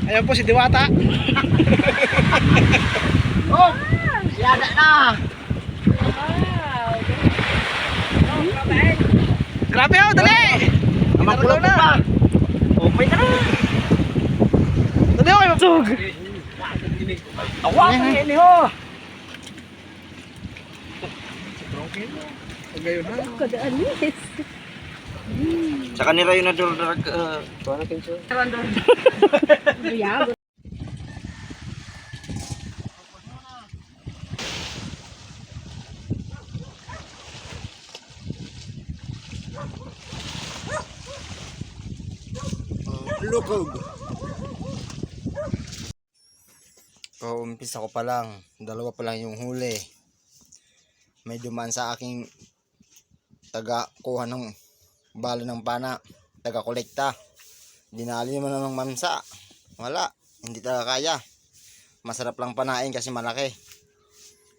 Ayan po si Diwata. Oh, yada na. Grabe oh, dali! Makulog na pa. Okay na. Dali oh, mabsog! Awak na ini ho. Ngayon na. Kodaanis. Sa kanila yun na drag para kinso. Ayaw. Lukog. Umpisa ko pa lang, dalawa pa lang yung huli. May dumaan sa aking taga kuha ng bala ng pana, taga kolekta. Dinali naman ng mamsa. Wala, hindi talaga kaya. Masarap lang panain kasi malaki.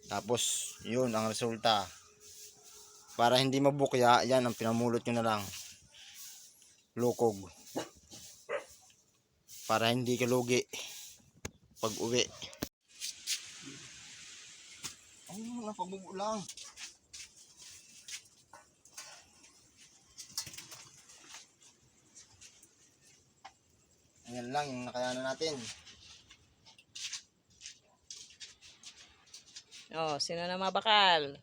Tapos yun ang resulta. Para hindi mabukya, yan ang pinamulot nyo na lang. Lukog. Para hindi ka lugi pag uwi. Ay, napabubo lang. Ayan lang yung nakayanan natin. Oh, sino na mabakal?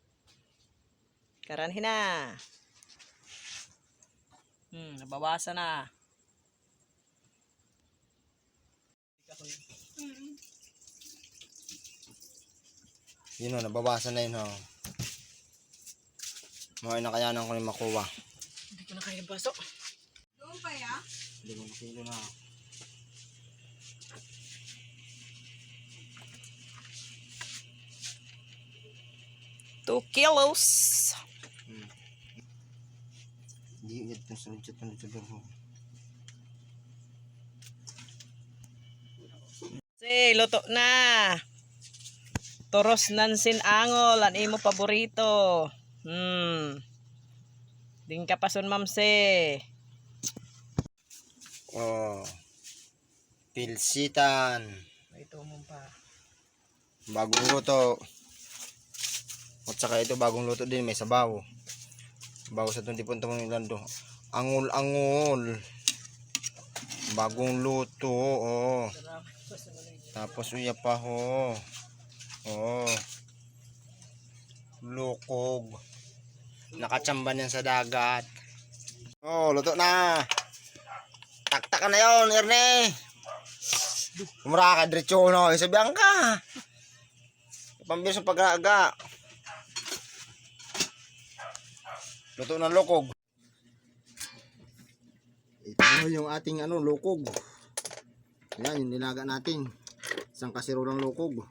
Karanhin na. Nabawasan na. Yun o, nabawasan na yun o. Mga nakayanan ko yung makuha. Hindi ko na kaya baso. Doon pa ya? 5 kilo na. Two kilos. Hindi ito sa lutsit na dito doon. Si, luto na. Toros nansin angol. An imo paborito. Ding kapason mamse. Oh. Pilsitan. Ito mo pa. Bagong luto. At saka ito bagong luto din, may sabaw. Bago sa 20 punto mong ilando. Angul-angul. Bagong luto, oh. Tapos uya pa ho. Oh. Lukog. Nakachamba yan sa dagat. Oh, luto na. Taktakan na yon, Erne. Umura ka, diretso no. Isabihan ka. Pambira sa pag-aga. Luto ng lukog. Ito yung ating lukog. Yan, yung nilaga natin. Isang kasiro ng lukog.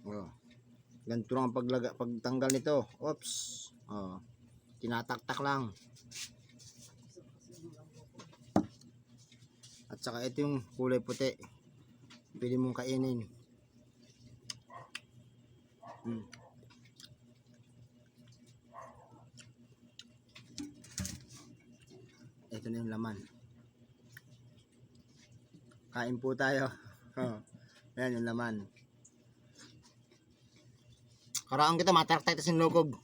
Oh. Ganito lang ang pagtanggal nito. Oops. Oh. Tinataktak lang. At saka ito yung kulay puti. Pwede mong kainin. Ito na yung laman. Kain po tayo. Ayan yung laman. Karaang kita, matarak tayo sa lukog.